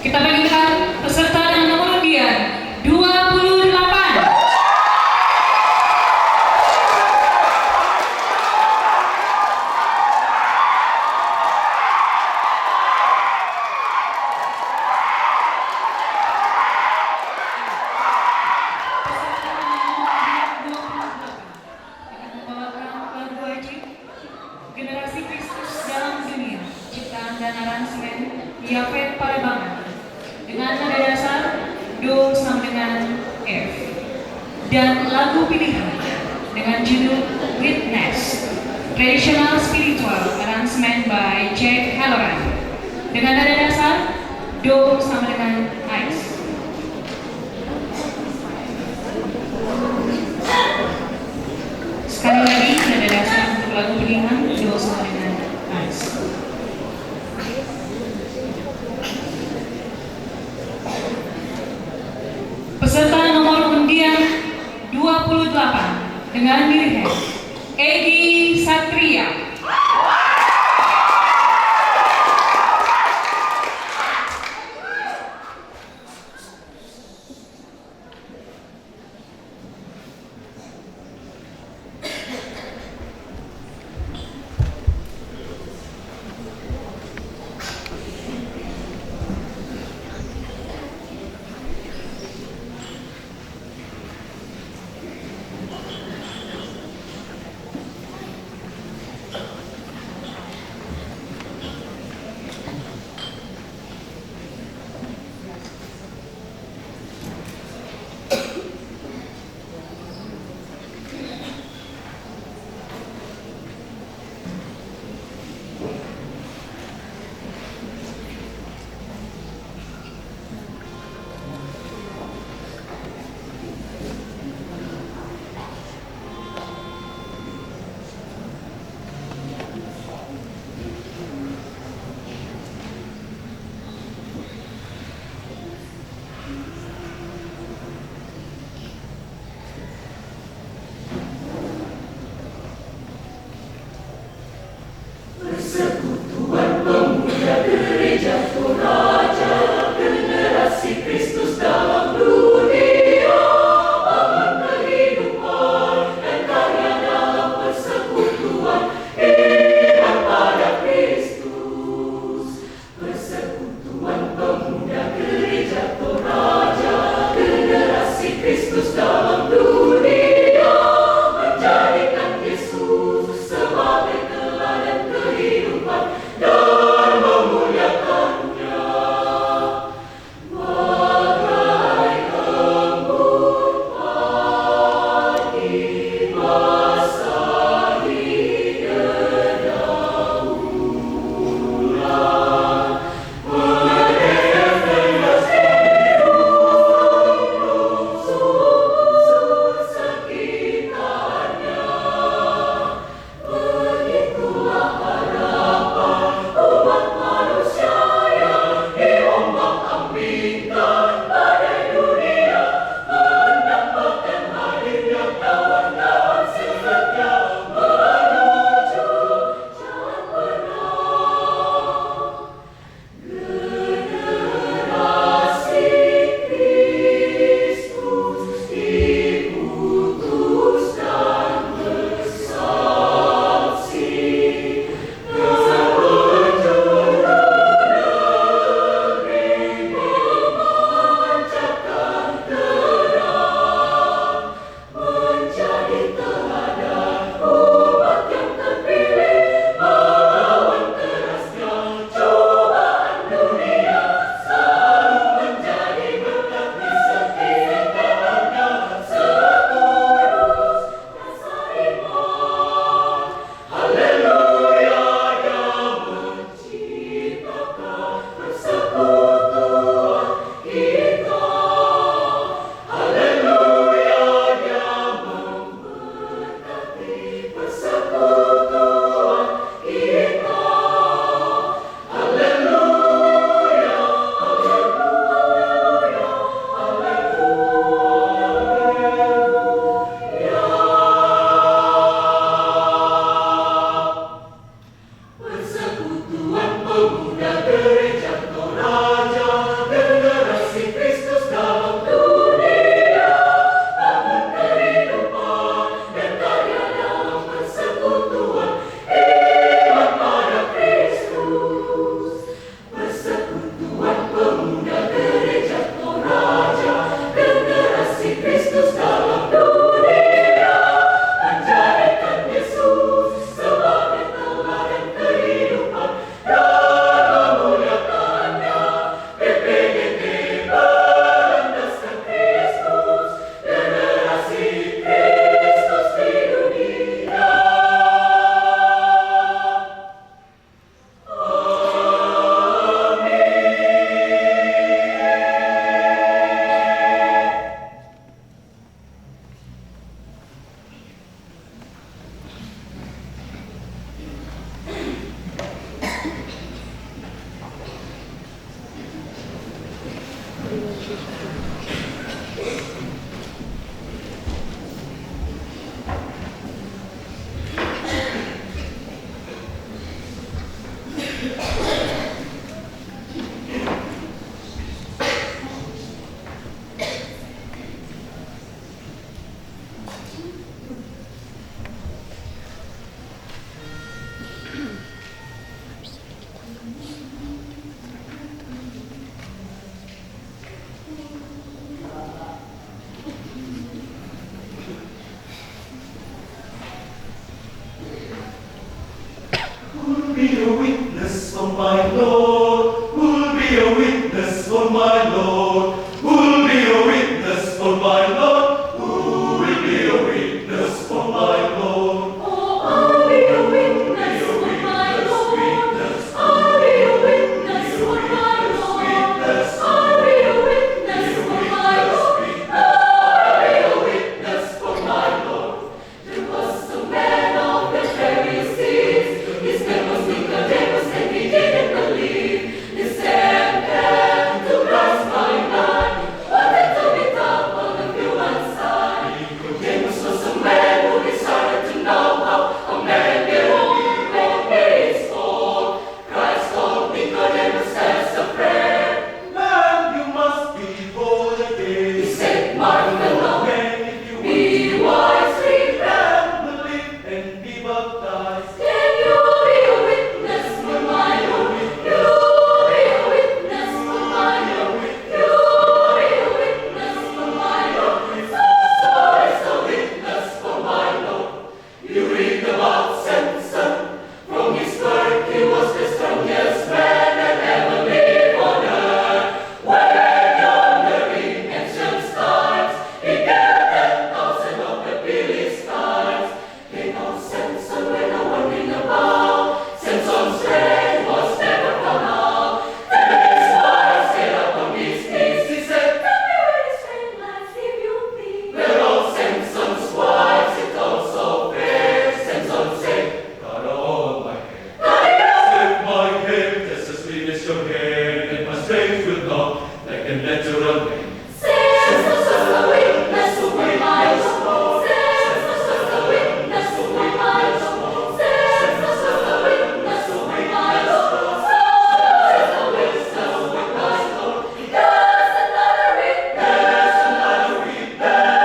Kita berikan peserta dengan nomor undian 28. Generasi Kristus dalam dunia, ciptaan dan aransemen Yafet Parebangan dengan nada dasar Do sama dengan F, dan lagu pilihan dengan judul Witness, Traditional Spiritual Arrangement by Jack Halloran dengan nada dasar Do sama dengan Ice. Sekali lagi nada dasar untuk lagu pilihan Do sama dengan Ice. Peserta nomor undian 28 dengan dirinya Egi Satria. Who'll be a witness for my Lord? Who'll be a witness for my Lord? Who'll be a witness for my Lord? Who will be a witness for my Lord? I'll be a witness for my Lord. I'll be a witness for my Lord. I'll be a witness for my Lord. I'll be a witness for my Lord. There was a man of the Pharisees. His name was Nicodemus, and he didn't believe. He said that to Christ my mind wanted to be top on the human side. Nicodemus was a man who decided to know how a man can hold when he is old. Christ told Nicodemus as a prayer. Man, you must be born again. He said, mark the law, Man, if you be wise, repent. will believe and be baptized. Can you be a witness for my Lord? You be a witness for my Lord. You be a witness for my Lord. So is a witness for my Lord. You read about Samson. From his birth he was the strongest man that ever lived on earth. When yonder in ancient times he killed 10,000 of the Philistines. They know Samson when no one knew about. Samson's strength was never found out. Then his wife said up on his knees, he said, tell me where his strength lies, if you please. Well, all Samson's wives, it also fair. Samson said, Cut all my hair. hallelujah. Save my hair, just as clean as your hair, and my strength will not like a natural man. Samson was a witness for my Lord. Samson was a witness for my Lord. Samson was a witness for my Lord. So is a witness for my Lord. There's another witness. There's another witness. There's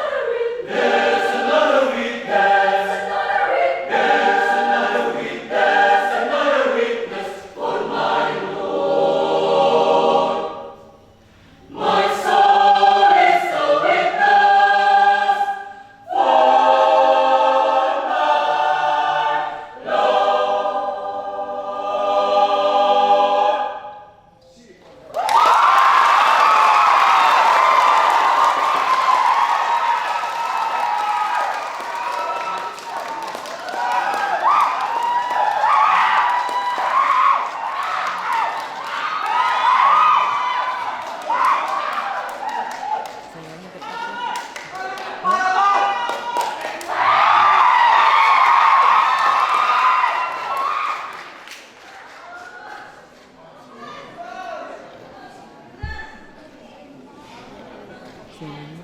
another witness. There's another There's another witness. witness. There's another witness. Another witness for my Lord. My soul is a witness for my Lord. Sayang.